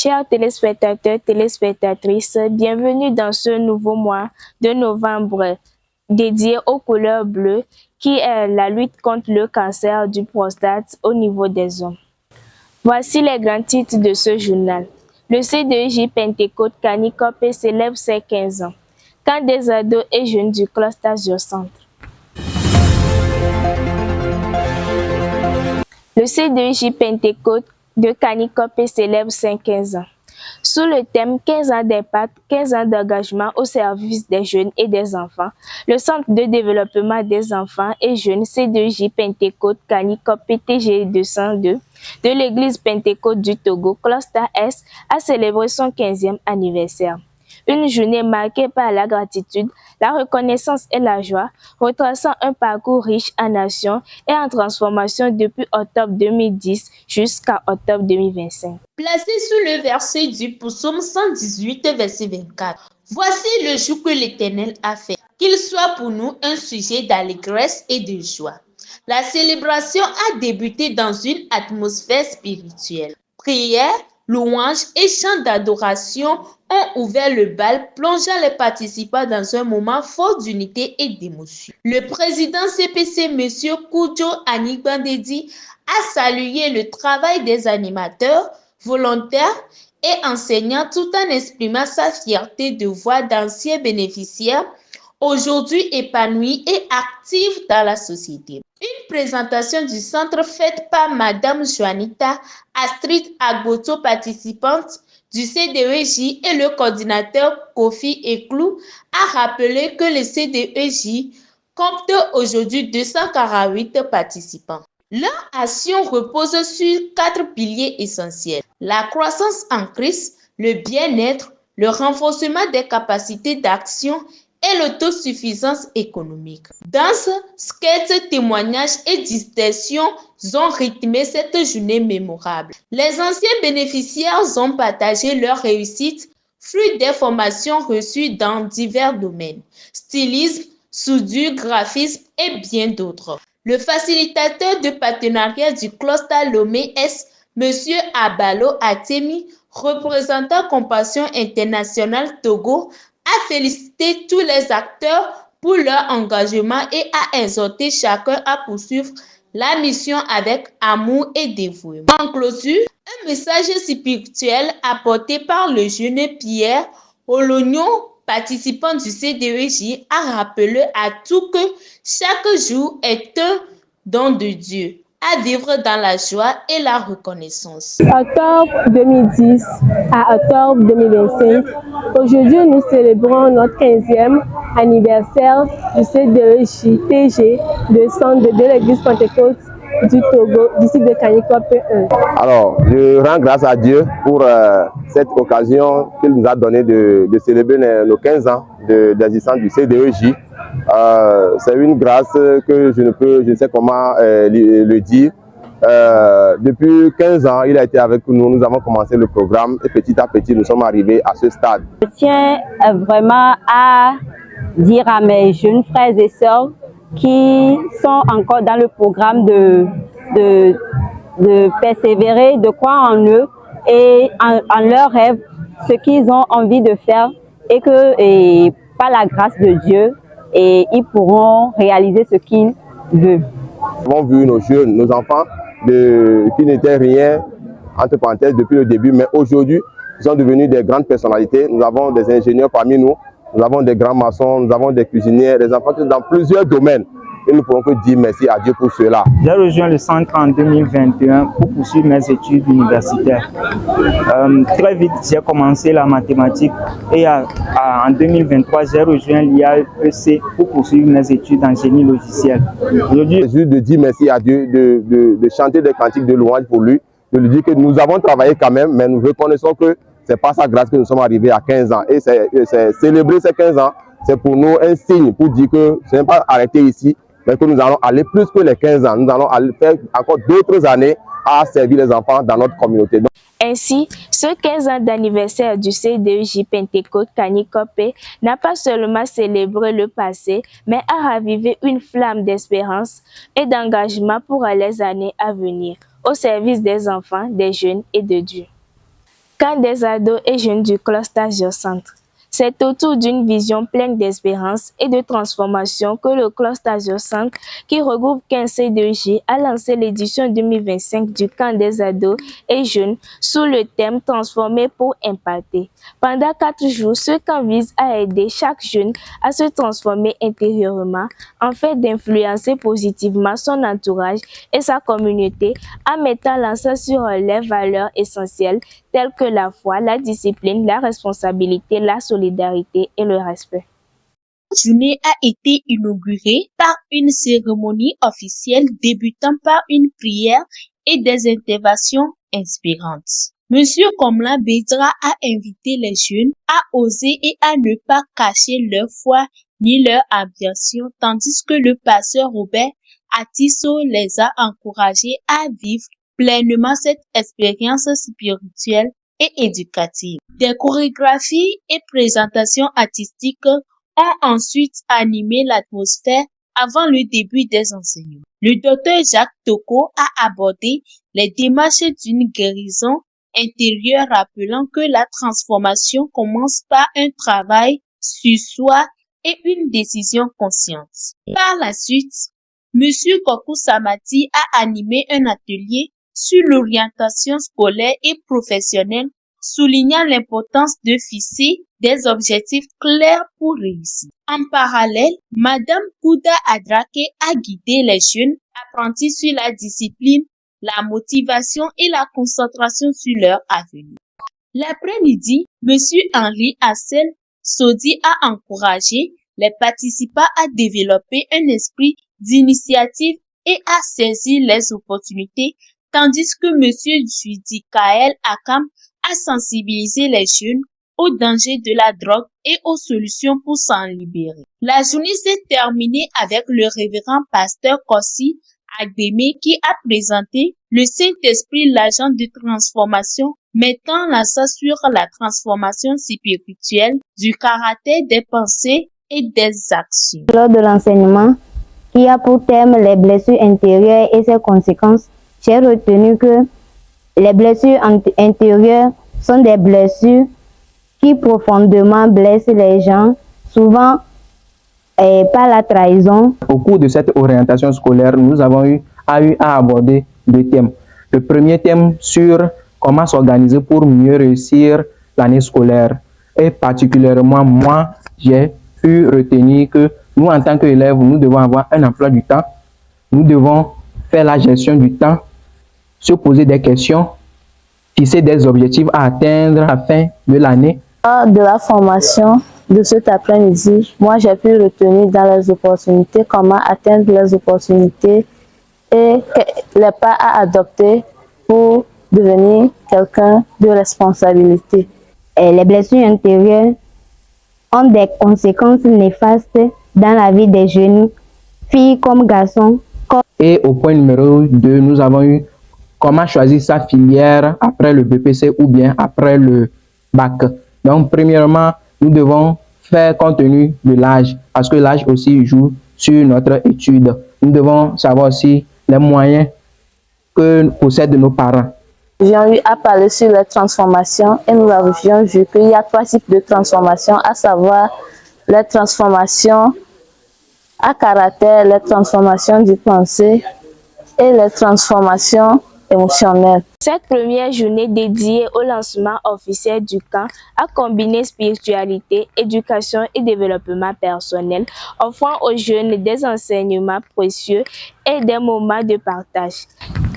Chers téléspectateurs, téléspectatrices, bienvenue dans ce nouveau mois de novembre dédié aux couleurs bleues qui est la lutte contre le cancer du prostate au niveau des hommes. Voici les grands titres de ce journal. Le CDEJ Pentecôte Canicopé célèbre ses 15 ans. Quand des ados et jeunes du cluster Azur-Centre. Le CDEJ Pentecôte de Canicopé célèbre ses 15 ans. Sous le thème 15 ans d'impact, 15 ans d'engagement au service des jeunes et des enfants, le Centre de développement des enfants et jeunes CDEJ Pentecôte Canicopé TG 202 de l'Église Pentecôte du Togo, Cluster S, a célébré son 15e anniversaire. Une journée marquée par la gratitude, la reconnaissance et la joie, retraçant un parcours riche en actions et en transformation depuis octobre 2010 jusqu'à octobre 2025. Placé sous le verset du psaume 118, verset 24. Voici le jour que l'Éternel a fait, qu'il soit pour nous un sujet d'allégresse et de joie. La célébration a débuté dans une atmosphère spirituelle. Prières, louanges et chants d'adoration ont ouvert le bal, plongeant les participants dans un moment fort d'unité et d'émotion. Le président CPC, M. Koudjo Anigbandedi, a salué le travail des animateurs, volontaires et enseignants tout en exprimant sa fierté de voir d'anciens bénéficiaires aujourd'hui épanouis et actifs dans la société. Une présentation du centre faite par Madame Joanita Astrid Agboto, participante du CDEJ, et le coordinateur Kofi Eklou a rappelé que le CDEJ compte aujourd'hui 248 participants. Leur action repose sur 4 piliers essentiels: la croissance en Christ, le bien-être, le renforcement des capacités d'action et l'autosuffisance économique. Danse, sketchs, témoignages et distinctions ont rythmé cette journée mémorable. Les anciens bénéficiaires ont partagé leurs réussites, fruit des formations reçues dans divers domaines: stylisme, soudure, graphisme et bien d'autres. Le facilitateur de partenariat du cluster Lomé S, M. Abalo Atemi, représentant Compassion Internationale Togo, a félicité tous les acteurs pour leur engagement et a exhorté chacun à poursuivre la mission avec amour et dévouement. En clôture, un message spirituel apporté par le jeune Pierre Olognon, participant du CDEJ, a rappelé à tous que chaque jour est un don de Dieu à vivre dans la joie et la reconnaissance. Octobre 2010 à octobre 2025, aujourd'hui nous célébrons notre 15e anniversaire du CDEJ TG de l'Église Pentecôte du Togo, du site de Canicopé 1. Alors, je rends grâce à Dieu pour cette occasion qu'il nous a donné de célébrer nos 15 ans d'existence du CDEJ. C'est une grâce que je ne sais comment le dire. Depuis 15 ans, il a été avec nous, nous avons commencé le programme et petit à petit, nous sommes arrivés à ce stade. Je tiens vraiment à dire à mes jeunes frères et sœurs qui sont encore dans le programme de persévérer, de croire en eux et en leurs rêves, ce qu'ils ont envie de faire, et que par la grâce de Dieu, ils pourront réaliser ce qu'ils veulent. Nous avons vu nos jeunes, nos enfants qui n'étaient rien, entre parenthèses, depuis le début, mais aujourd'hui, ils sont devenus des grandes personnalités. Nous avons des ingénieurs parmi nous, nous avons des grands maçons, nous avons des cuisiniers, des enfants qui sont dans plusieurs domaines. Et nous ne pouvons que dire merci à Dieu pour cela. J'ai rejoint le centre en 2021 pour poursuivre mes études universitaires. Très vite, j'ai commencé la mathématique et en 2023, j'ai rejoint l'IAEC pour poursuivre mes études en génie logiciel. Aujourd'hui, c'est juste de dire merci à Dieu, de chanter des cantiques de louange pour lui, de lui dire que nous avons travaillé quand même, mais nous reconnaissons que c'est par sa grâce que nous sommes arrivés à 15 ans. Et c'est célébrer ces 15 ans, c'est pour nous un signe pour dire que ce n'est pas arrêté ici, mais que nous allons aller plus que les 15 ans. Nous allons aller faire encore d'autres années à servir les enfants dans notre communauté. Ainsi, ce 15 ans d'anniversaire du CDEJ Pentecôte Canicopé n'a pas seulement célébré le passé, mais a ravivé une flamme d'espérance et d'engagement pour les années à venir, au service des enfants, des jeunes et de Dieu. Camp des ados et jeunes du Cluster Centre. C'est autour d'une vision pleine d'espérance et de transformation que le Cluster Centre, qui regroupe 15 C2J, a lancé l'édition 2025 du Camp des ados et jeunes sous le thème « Transformer pour impacter ». Pendant 4 jours, ce camp vise à aider chaque jeune à se transformer intérieurement afin d'influencer positivement son entourage et sa communauté en mettant l'accent sur les valeurs essentielles telles que la foi, la discipline, la responsabilité, la solidarité et le respect. Cette journée a été inaugurée par une cérémonie officielle débutant par une prière et des interventions inspirantes. Monsieur Komla Bedra a invité les jeunes à oser et à ne pas cacher leur foi ni leur ambition, tandis que le pasteur Robert Atisso les a encouragés à vivre pleinement cette expérience spirituelle et éducative. Des chorégraphies et présentations artistiques ont ensuite animé l'atmosphère avant le début des enseignements. Le docteur Jacques Toko a abordé les démarches d'une guérison intérieure, rappelant que la transformation commence par un travail sur soi et une décision consciente. Par la suite, Monsieur Kokou Samati a animé un atelier sur l'orientation scolaire et professionnelle, soulignant l'importance de fixer des objectifs clairs pour réussir. En parallèle, Madame Kouda Adrake a guidé les jeunes apprentis sur la discipline, la motivation et la concentration sur leur avenir. L'après-midi, Monsieur Henri Assel Sodi a encouragé les participants à développer un esprit d'initiative et à saisir les opportunités, tandis que Monsieur Judikael Akam a sensibilisé les jeunes aux dangers de la drogue et aux solutions pour s'en libérer. La journée s'est terminée avec le révérend pasteur Kossi Agbeme qui a présenté le Saint-Esprit, l'agent de transformation, mettant l'accent sur la transformation spirituelle du caractère des pensées et des actions. Lors de l'enseignement, qui a pour thème les blessures intérieures et ses conséquences, j'ai retenu que les blessures intérieures sont des blessures qui profondément blessent les gens, souvent par la trahison. Au cours de cette orientation scolaire, nous avons eu à aborder 2 thèmes. Le premier thème sur comment s'organiser pour mieux réussir l'année scolaire. Et particulièrement, moi, j'ai pu retenir que nous, en tant qu'élèves, nous devons avoir un emploi du temps. Nous devons faire la gestion du temps, se poser des questions, fixer des objectifs à atteindre à la fin de l'année. Lors de la formation de cet après-midi, moi j'ai pu retenir dans les opportunités comment atteindre les opportunités et les pas à adopter pour devenir quelqu'un de responsabilité. Et les blessures intérieures ont des conséquences néfastes dans la vie des jeunes, filles comme garçons. Et au point numéro 2, nous avons eu comment choisir sa filière après le BPC ou bien après le bac. Donc, premièrement, nous devons faire compte tenu de l'âge, parce que l'âge aussi joue sur notre étude. Nous devons savoir aussi les moyens que possèdent nos parents. Nous avons eu à parler sur les transformations et nous avions vu qu'il y a 3 types de transformations, à savoir les transformations à caractère, les transformations du pensée et les transformations émotionnelles. Cette première journée dédiée au lancement officiel du camp a combiné spiritualité, éducation et développement personnel, offrant aux jeunes des enseignements précieux et des moments de partage.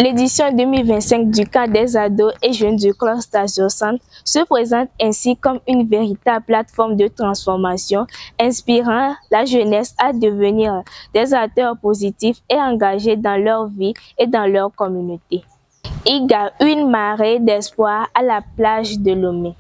L'édition 2025 du camp des ados et jeunes du Cluster Centre se présente ainsi comme une véritable plateforme de transformation, inspirant la jeunesse à devenir des acteurs positifs et engagés dans leur vie et dans leur communauté. Iga, une marée d'espoir à la plage de Lomé.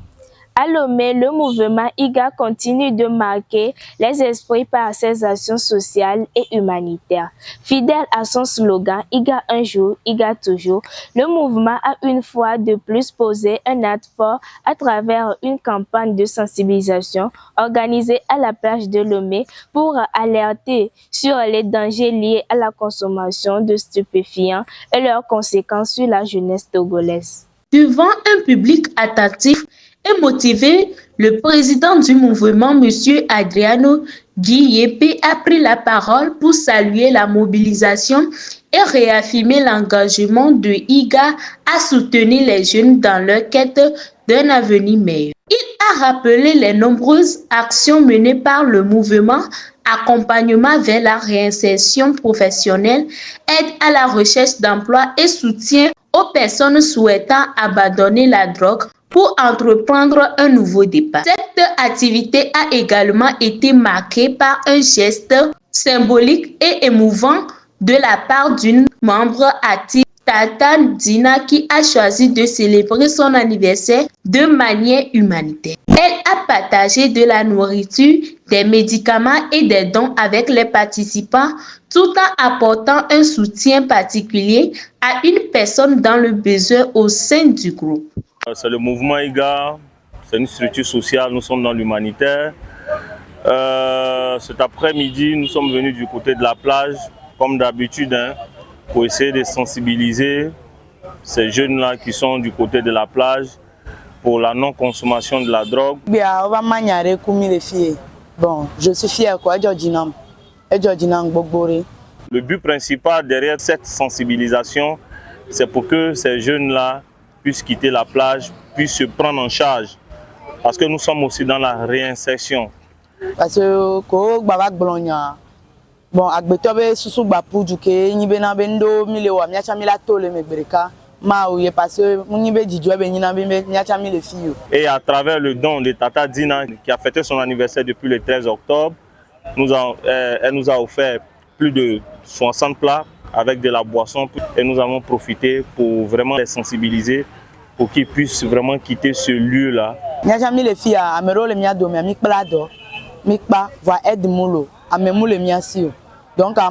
À Lomé, le mouvement Iga continue de marquer les esprits par ses actions sociales et humanitaires. Fidèle à son slogan « Iga un jour, Iga toujours », le mouvement a une fois de plus posé un acte fort à travers une campagne de sensibilisation organisée à la plage de Lomé pour alerter sur les dangers liés à la consommation de stupéfiants et leurs conséquences sur la jeunesse togolaise. Devant un public attentif et motivé, le président du mouvement, M. Adriano Guillepe, a pris la parole pour saluer la mobilisation et réaffirmer l'engagement de IGA à soutenir les jeunes dans leur quête d'un avenir meilleur. Il a rappelé les nombreuses actions menées par le mouvement: accompagnement vers la réinsertion professionnelle, aide à la recherche d'emploi et soutien aux personnes souhaitant abandonner la drogue pour entreprendre un nouveau départ. Cette activité a également été marquée par un geste symbolique et émouvant de la part d'une membre active, Tata Dina, qui a choisi de célébrer son anniversaire de manière humanitaire. Elle a partagé de la nourriture, des médicaments et des dons avec les participants, tout en apportant un soutien particulier à une personne dans le besoin au sein du groupe. C'est le mouvement IGA, c'est une structure sociale, nous sommes dans l'humanitaire. Cet après-midi, nous sommes venus du côté de la plage, comme d'habitude, pour essayer de sensibiliser ces jeunes-là qui sont du côté de la plage pour la non-consommation de la drogue. Bon, je suis fier quoi, Le but principal derrière cette sensibilisation, c'est pour que ces jeunes-là puissent quitter la plage, puissent se prendre en charge. Parce que nous sommes aussi dans la réinsertion. Parce que bon, agbetobe susu bapu duke nyibe na bendo milewa miacha milato le mebreka ma ouye parce que nyibe didjo be nyina be miacha mile fiyo. Et à travers le don de Tata Dina qui a fêté son anniversaire depuis le 13 octobre, elle nous a offert plus de 60 plats avec de la boisson et nous avons profité pour vraiment les sensibiliser pour qu'ils puissent vraiment quitter ce lieu-là. Miacha mile fiya amero le miado mi amikplado mikpa va aide mulo amemu le miasio. Donc, le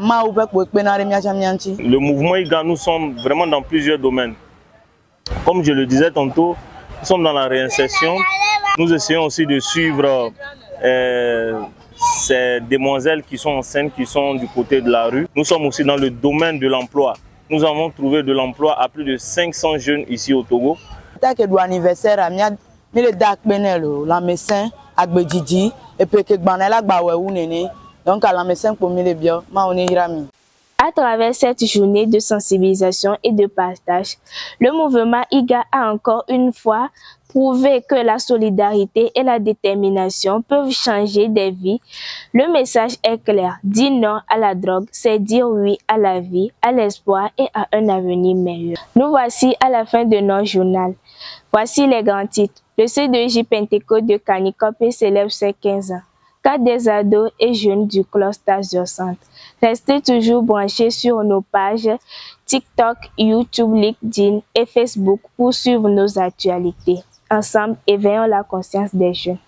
mouvement IGA, nous sommes vraiment dans plusieurs domaines. Comme je le disais tantôt, nous sommes dans la réinsertion. Nous essayons aussi de suivre ces demoiselles qui sont enceintes, qui sont du côté de la rue. Nous sommes aussi dans le domaine de l'emploi. Nous avons trouvé de l'emploi à plus de 500 jeunes ici au Togo. À travers cette journée de sensibilisation et de partage, le mouvement IGA a encore une fois prouvé que la solidarité et la détermination peuvent changer des vies. Le message est clair: dire non à la drogue, c'est dire oui à la vie, à l'espoir et à un avenir meilleur. Nous voici à la fin de notre journal. Voici les grands titres. Le C2J Pentecôte de Kanikopé célèbre ses 15 ans. 4 des ados et jeunes du cluster Centre. Restez toujours branchés sur nos pages TikTok, YouTube, LinkedIn et Facebook pour suivre nos actualités. Ensemble, éveillons la conscience des jeunes.